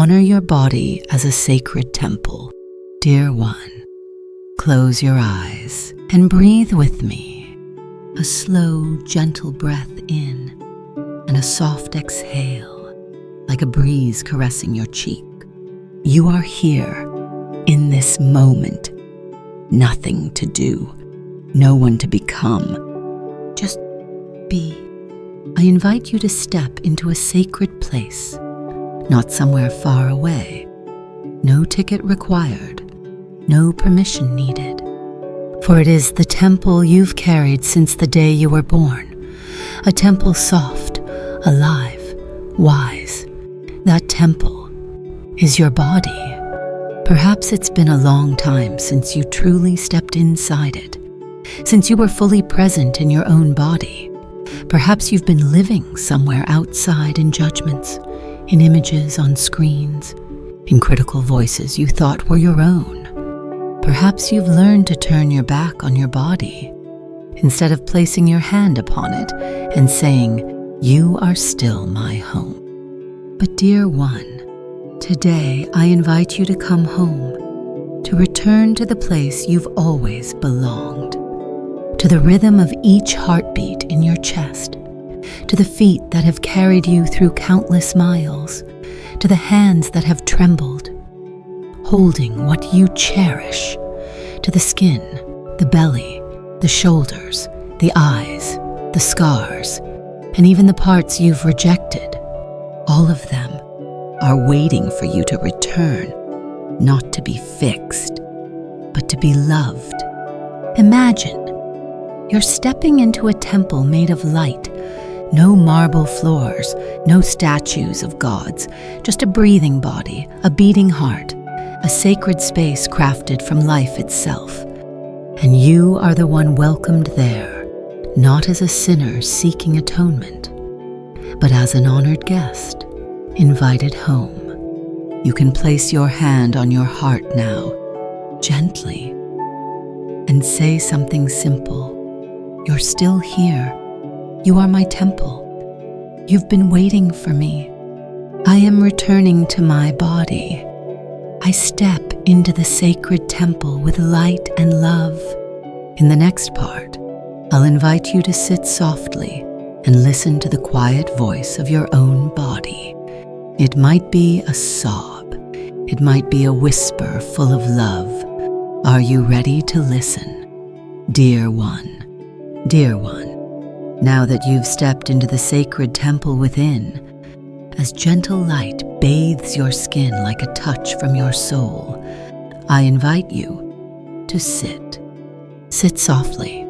honor your body as a sacred temple. Dear one, close your eyes and breathe with me. A slow, gentle breath in and a soft exhale, like a breeze caressing your cheek. You are here, in this moment. Nothing to do, no one to become. Just be. I invite you to step into a sacred place, not somewhere far away. No ticket required, no permission needed. For it is the temple you've carried since the day you were born. A temple soft, alive, wise. That temple is your body. Perhaps it's been a long time since you truly stepped inside it, since you were fully present in your own body. Perhaps you've been living somewhere outside in judgments, in images on screens, in critical voices you thought were your own. Perhaps you've learned to turn your back on your body, instead of placing your hand upon it and saying, "You are still my home." But dear one, today I invite you to come home, to return to the place you've always belonged, to the rhythm of each heartbeat in your chest, to the feet that have carried you through countless miles, to the hands that have trembled, holding what you cherish, to the skin, the belly, the shoulders, the eyes, the scars, and even the parts you've rejected. All of them are waiting for you to return, not to be fixed, but to be loved. Imagine you're stepping into a temple made of light. No marble floors, no statues of gods, just a breathing body, a beating heart, a sacred space crafted from life itself. And you are the one welcomed there, not as a sinner seeking atonement, but as an honored guest, invited home. You can place your hand on your heart now, gently, and say something simple. You're still here. You are my temple. You've been waiting for me. I am returning to my body. I step into the sacred temple with light and love. In the next part, I'll invite you to sit softly and listen to the quiet voice of your own body. It might be a sob. It might be a whisper full of love. Are you ready to listen? Dear one, now that you've stepped into the sacred temple within, as gentle light bathes your skin like a touch from your soul, I invite you to sit. Sit softly,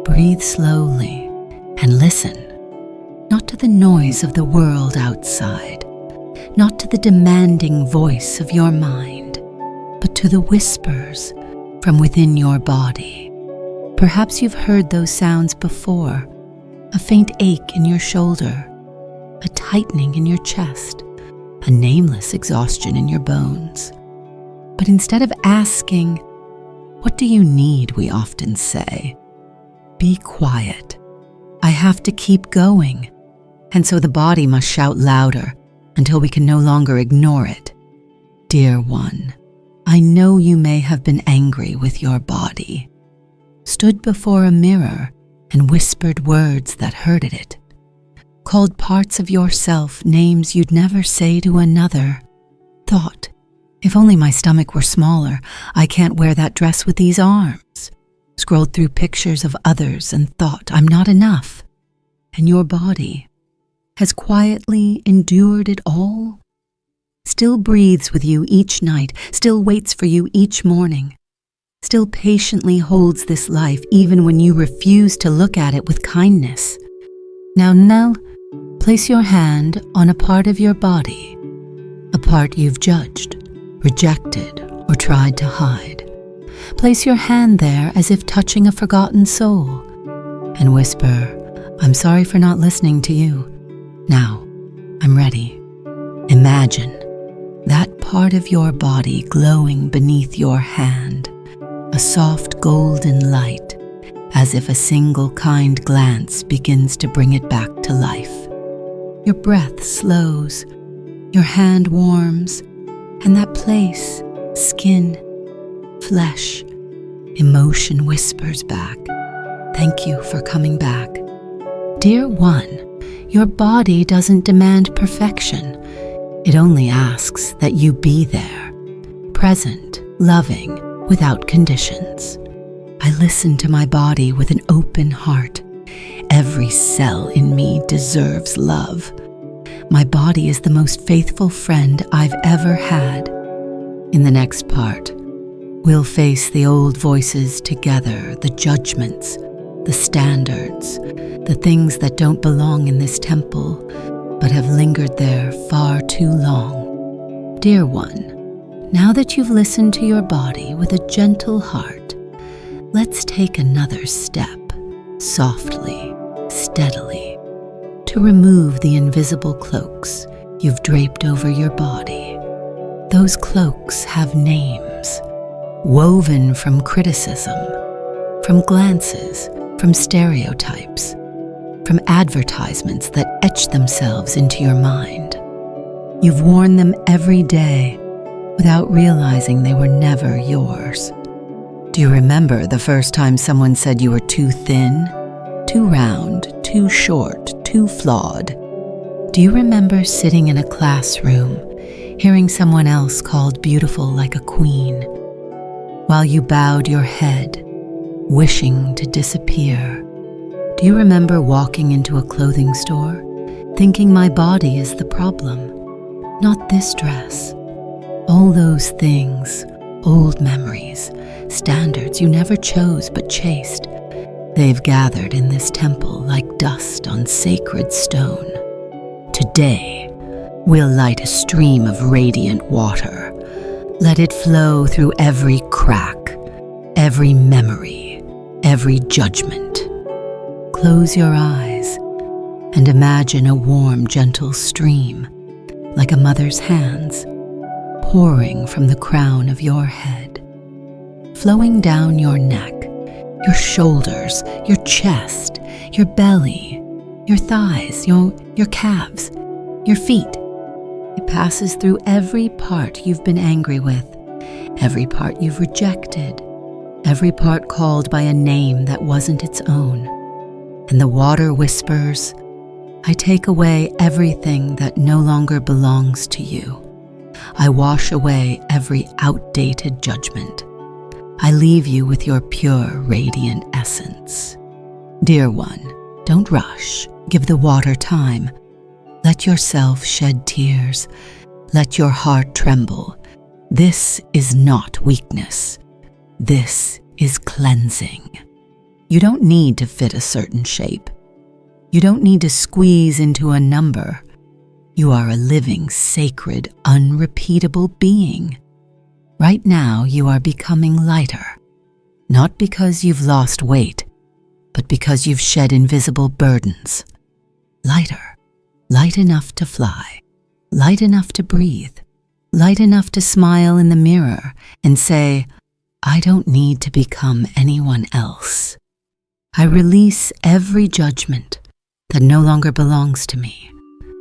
breathe slowly, and listen, not to the noise of the world outside, not to the demanding voice of your mind, but to the whispers from within your body. Perhaps you've heard those sounds before, a faint ache in your shoulder, a tightening in your chest, a nameless exhaustion in your bones. But instead of asking, "What do you need?" we often say, "Be quiet. I have to keep going." And so the body must shout louder until we can no longer ignore it. Dear one, I know you may have been angry with your body, stood before a mirror and whispered words that hurted it, called parts of yourself names you'd never say to another, thought, "If only my stomach were smaller, I can't wear that dress with these arms," scrolled through pictures of others and thought, "I'm not enough." And your body has quietly endured it all, still breathes with you each night, still waits for you each morning, still patiently holds this life even when you refuse to look at it with kindness. Now, place your hand on a part of your body, a part you've judged, rejected, or tried to hide. Place your hand there as if touching a forgotten soul, and whisper, "I'm sorry for not listening to you. Now, I'm ready." Imagine that part of your body glowing beneath your hand, a soft golden light, as if a single kind glance begins to bring it back to life. Your breath slows, your hand warms, And that place, skin, flesh, emotion whispers back, "Thank you for coming back." Dear one, your body doesn't demand perfection. It only asks that you be there, present, loving, without conditions. I listen to my body with an open heart. Every cell in me deserves love. My body is the most faithful friend I've ever had. In the next part, we'll face the old voices together, the judgments, the standards, the things that don't belong in this temple, but have lingered there far too long. Dear one, now that you've listened to your body with a gentle heart, let's take another step, softly, steadily, to remove the invisible cloaks you've draped over your body. Those cloaks have names, woven from criticism, from glances, from stereotypes, from advertisements that etch themselves into your mind. You've worn them every day without realizing they were never yours. Do you remember the first time someone said you were too thin, too round, too short, too flawed? Do you remember sitting in a classroom, hearing someone else called beautiful like a queen, while you bowed your head, wishing to disappear? Do you remember walking into a clothing store, thinking my body is the problem, not this dress? All those things, old memories, standards you never chose but chased, they've gathered in this temple like dust on sacred stone. Today, we'll light a stream of radiant water. Let it flow through every crack, every memory, every judgment. Close your eyes and imagine a warm, gentle stream, like a mother's hands, pouring from the crown of your head, flowing down your neck, your shoulders, your chest, your belly, your thighs, your calves, your feet. It passes through every part you've been angry with, every part you've rejected, every part called by a name that wasn't its own. And the water whispers, "I take away everything that no longer belongs to you. I wash away every outdated judgment. I leave you with your pure, radiant essence." Dear one, don't rush. Give the water time. Let yourself shed tears. Let your heart tremble. This is not weakness. This is cleansing. You don't need to fit a certain shape. You don't need to squeeze into a number. You are a living, sacred, unrepeatable being. Right now, you are becoming lighter, not because you've lost weight, but because you've shed invisible burdens. Lighter, light enough to fly, light enough to breathe, light enough to smile in the mirror and say, "I don't need to become anyone else. I release every judgment that no longer belongs to me.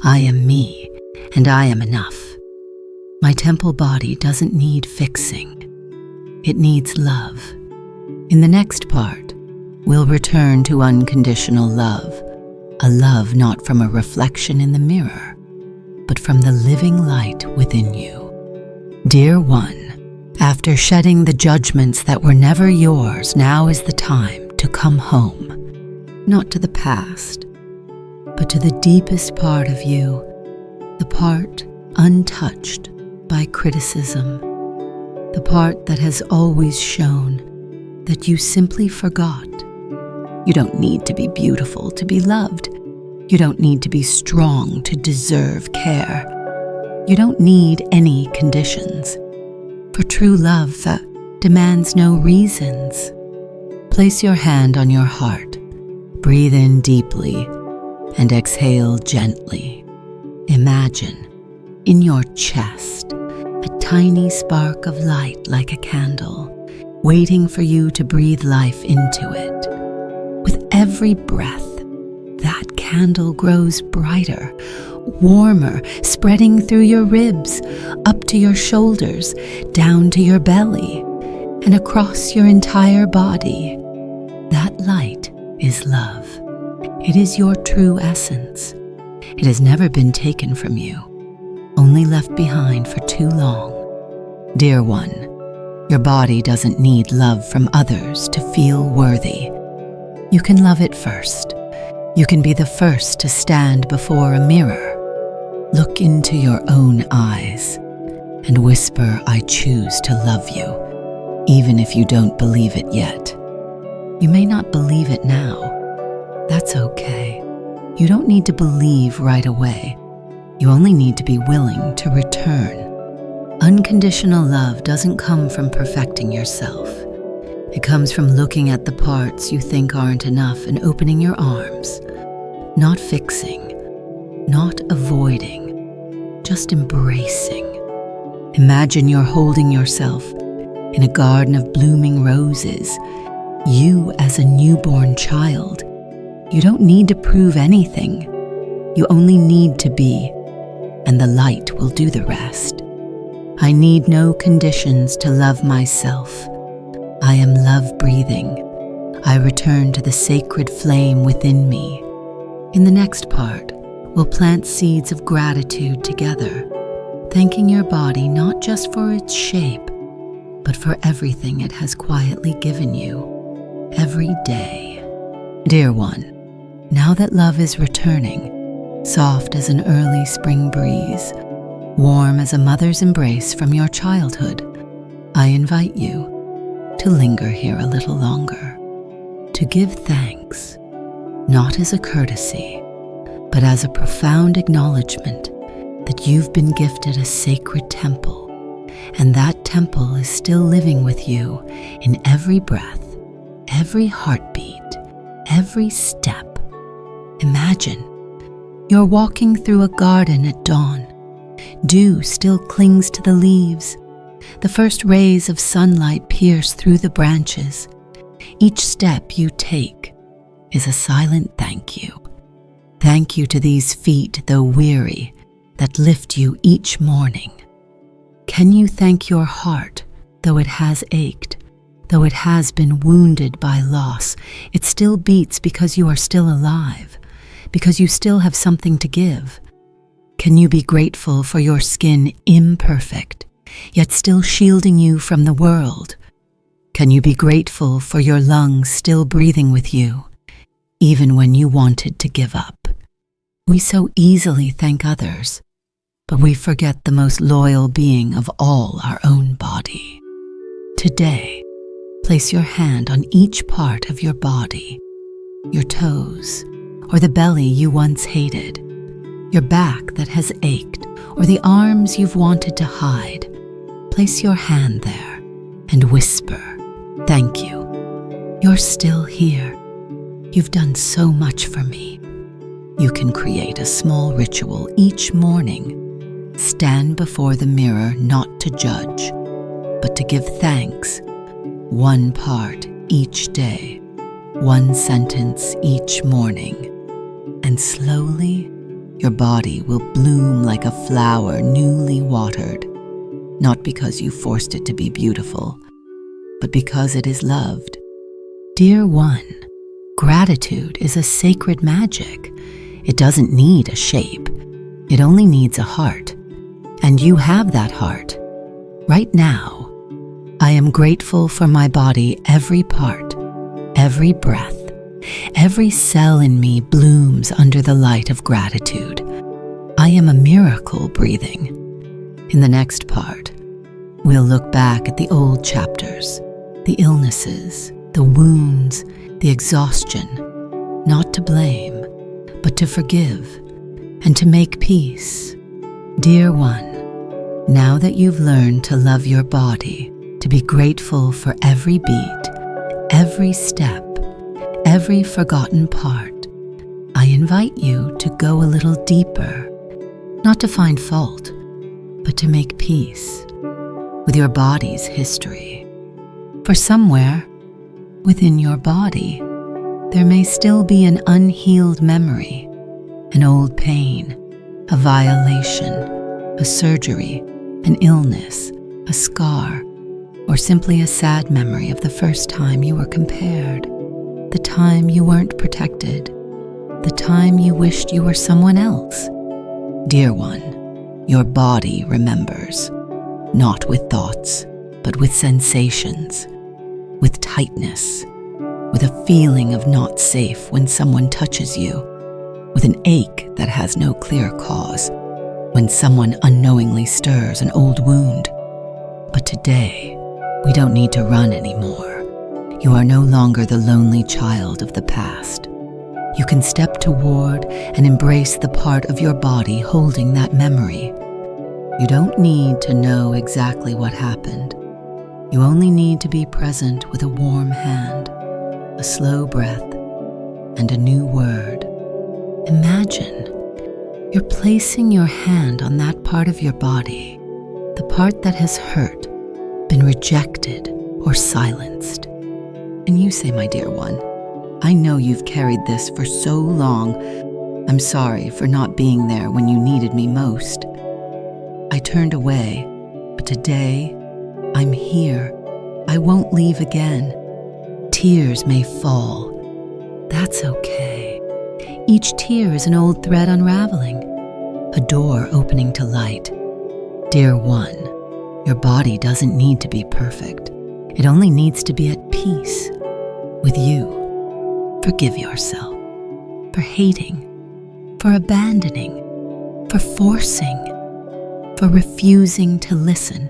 I am me, and I am enough. My temple body doesn't need fixing. It needs love." In the next part, we'll return to unconditional love, a love not from a reflection in the mirror, but from the living light within you. Dear one, after shedding the judgments that were never yours, now is the time to come home, not to the past, but to the deepest part of you, the part untouched by criticism, the part that has always shown that you simply forgot. You don't need to be beautiful to be loved. You don't need to be strong to deserve care. You don't need any conditions, for true love demands no reasons. Place your hand on your heart, breathe in deeply, and exhale gently. Imagine, in your chest, a tiny spark of light like a candle, waiting for you to breathe life into it. With every breath, that candle grows brighter, warmer, spreading through your ribs, up to your shoulders, down to your belly, and across your entire body. That light is love. It is your true essence. It has never been taken from you, only left behind for too long. Dear one, your body doesn't need love from others to feel worthy. You can love it first. You can be the first to stand before a mirror, look into your own eyes, and whisper, "I choose to love you," even if you don't believe it yet. You may not believe it now. That's okay. You don't need to believe right away. You only need to be willing to return. Unconditional love doesn't come from perfecting yourself. It comes from looking at the parts you think aren't enough and opening your arms. Not fixing, not avoiding, just embracing. Imagine you're holding yourself in a garden of blooming roses, you as a newborn child. You don't need to prove anything. You only need to be, and the light will do the rest. I need no conditions to love myself. I am love breathing. I return to the sacred flame within me. In the next part, we'll plant seeds of gratitude together, thanking your body not just for its shape, but for everything it has quietly given you every day. Dear one, now that love is returning, soft as an early spring breeze, warm as a mother's embrace from your childhood, I invite you to linger here a little longer, to give thanks, not as a courtesy, but as a profound acknowledgement that you've been gifted a sacred temple, and that temple is still living with you in every breath, every heartbeat, every step. Imagine you're walking through a garden at dawn. Dew still clings to the leaves. The first rays of sunlight pierce through the branches. Each step you take is a silent thank you. Thank you to these feet, though weary, that lift you each morning. Can you thank your heart, though it has ached, though it has been wounded by loss? It still beats because you are still alive, because you still have something to give. Can you be grateful for your skin imperfect, yet still shielding you from the world? Can you be grateful for your lungs still breathing with you, even when you wanted to give up? We so easily thank others, but we forget the most loyal being of all, our own body. Today, place your hand on each part of your body, your toes, or the belly you once hated, your back that has ached, or the arms you've wanted to hide. Place your hand there and whisper, "Thank you. You're still here. You've done so much for me." You can create a small ritual each morning. Stand before the mirror not to judge, but to give thanks. One part each day, one sentence each morning. And slowly, your body will bloom like a flower newly watered, not because you forced it to be beautiful, but because it is loved. Dear one, gratitude is a sacred magic. It doesn't need a shape. It only needs a heart. And you have that heart. Right now, I am grateful for my body, every part, every breath. Every cell in me blooms under the light of gratitude. I am a miracle breathing. In the next part, we'll look back at the old chapters, the illnesses, the wounds, the exhaustion, not to blame, but to forgive and to make peace. Dear one, now that you've learned to love your body, to be grateful for every beat, every step, every forgotten part, I invite you to go a little deeper, not to find fault, but to make peace with your body's history. For somewhere within your body, there may still be an unhealed memory, an old pain, a violation, a surgery, an illness, a scar, or simply a sad memory of the first time you were compared, the time you weren't protected, the time you wished you were someone else. Dear one, your body remembers, not with thoughts, but with sensations, with tightness, with a feeling of not safe when someone touches you, with an ache that has no clear cause, when someone unknowingly stirs an old wound. But today, we don't need to run anymore. You are no longer the lonely child of the past. You can step toward and embrace the part of your body holding that memory. You don't need to know exactly what happened. You only need to be present with a warm hand, a slow breath, and a new word. Imagine you're placing your hand on that part of your body, the part that has hurt, been rejected, or silenced. And you say, my dear one, I know you've carried this for so long. I'm sorry for not being there when you needed me most. I turned away, but today I'm here. I won't leave again. Tears may fall. That's okay. Each tear is an old thread unraveling, a door opening to light. Dear one, your body doesn't need to be perfect. It only needs to be at peace with you. Forgive yourself for hating, for abandoning, for forcing, for refusing to listen.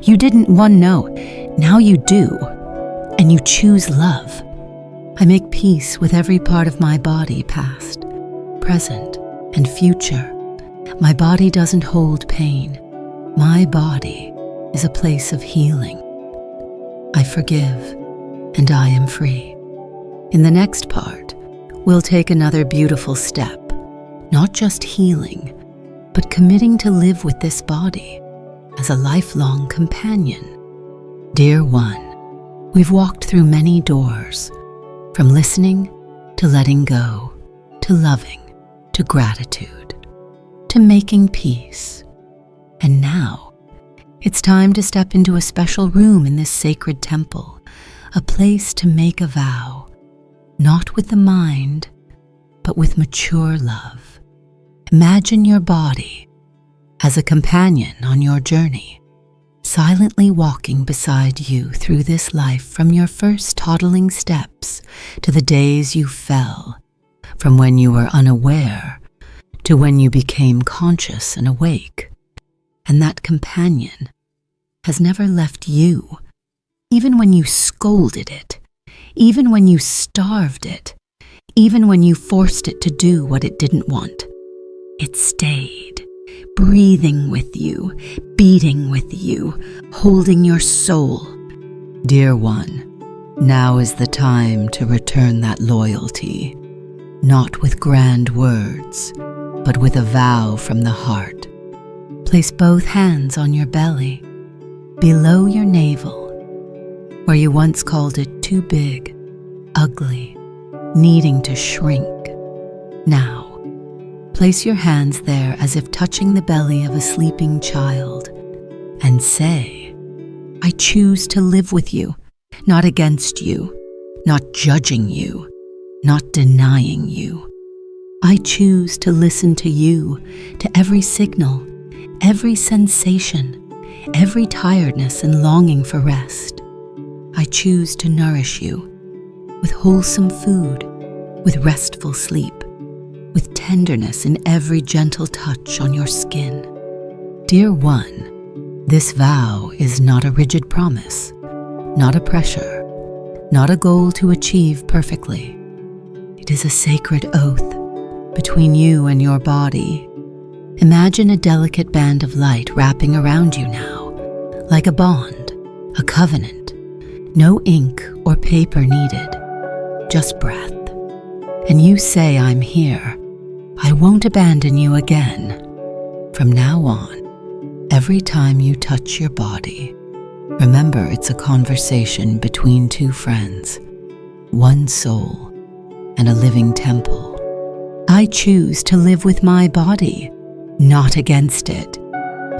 You didn't want to know, now you do, and you choose love. I make peace with every part of my body, past, present, and future. My body doesn't hold pain. My body is a place of healing. I forgive, and I am free. In the next part, we'll take another beautiful step, not just healing, but committing to live with this body as a lifelong companion. Dear one, we've walked through many doors, from listening to letting go, to loving, to gratitude, to making peace. And now, it's time to step into a special room in this sacred temple, a place to make a vow, not with the mind, but with mature love. Imagine your body as a companion on your journey, silently walking beside you through this life from your first toddling steps to the days you fell, from when you were unaware to when you became conscious and awake. And that companion has never left you, even when you scolded it, even when you starved it, even when you forced it to do what it didn't want. It stayed, breathing with you, beating with you, holding your soul. Dear one, now is the time to return that loyalty, not with grand words, but with a vow from the heart. Place both hands on your belly, below your navel, where you once called it too big, ugly, needing to shrink. Now, place your hands there as if touching the belly of a sleeping child, and say, I choose to live with you, not against you, not judging you, not denying you. I choose to listen to you, to every signal, every sensation, every tiredness and longing for rest. I choose to nourish you with wholesome food, with restful sleep, with tenderness in every gentle touch on your skin. Dear one, this vow is not a rigid promise, not a pressure, not a goal to achieve perfectly. It is a sacred oath between you and your body. Imagine a delicate band of light wrapping around you now, like a bond, a covenant. No ink or paper needed, just breath. And you say, I'm here. I won't abandon you again. From now on, every time you touch your body, remember it's a conversation between two friends, one soul, and a living temple. I choose to live with my body, not against it.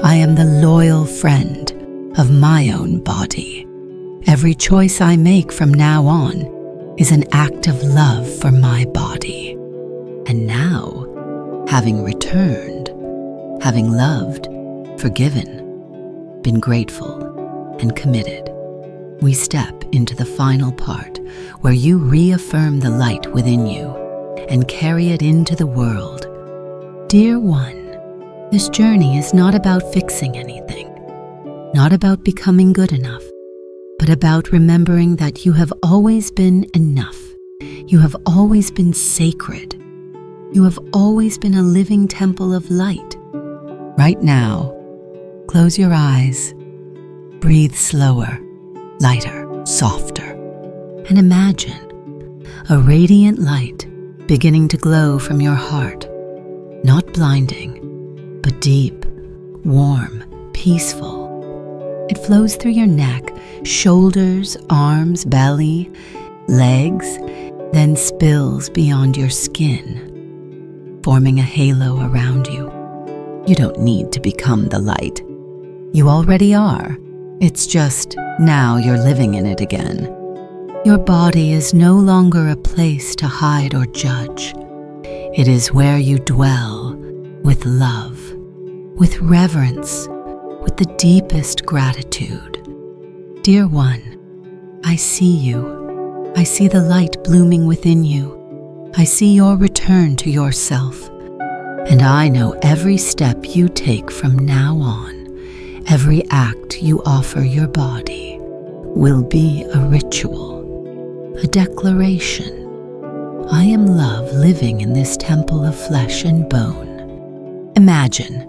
I am the loyal friend of my own body. Every choice I make from now on is an act of love for my body. And now, having returned, having loved, forgiven, been grateful, and committed, we step into the final part where you reaffirm the light within you and carry it into the world. Dear one, this journey is not about fixing anything, not about becoming good enough, but about remembering that you have always been enough. You have always been sacred. You have always been a living temple of light. Right now, close your eyes, breathe slower, lighter, softer, and imagine a radiant light beginning to glow from your heart, not blinding, but deep, warm, peaceful. It flows through your neck, shoulders, arms, belly, legs, then spills beyond your skin, forming a halo around you. You don't need to become the light. You already are. It's just now you're living in it again. Your body is no longer a place to hide or judge. It is where you dwell with love, with reverence, with the deepest gratitude. Dear one, I see you. I see the light blooming within you. I see your return to yourself. And I know every step you take from now on, every act you offer your body, will be a ritual, a declaration. I am love living in this temple of flesh and bone. Imagine,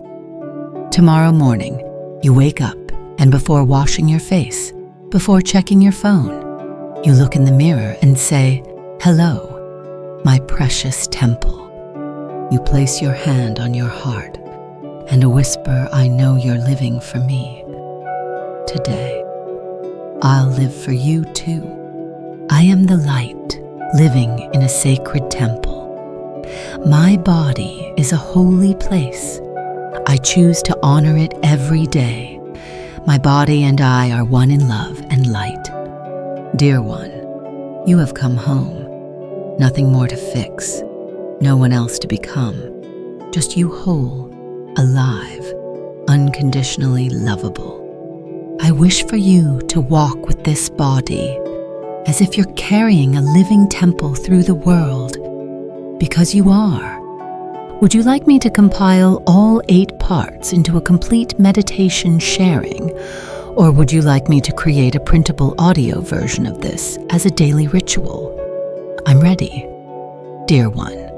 tomorrow morning, you wake up and before washing your face, before checking your phone, you look in the mirror and say, "Hello, my precious temple." You place your hand on your heart and whisper, "I know you're living for me." Today, I'll live for you too. I am the light living in a sacred temple. My body is a holy place. I choose to honor it every day. My body and I are one in love and light. Dear one, you have come home. Nothing more to fix. No one else to become. Just you whole, alive, unconditionally lovable. I wish for you to walk with this body as if you're carrying a living temple through the world, because you are. Would you like me to compile all 8 parts into a complete meditation sharing, or would you like me to create a printable audio version of this as a daily ritual? I'm ready, dear one.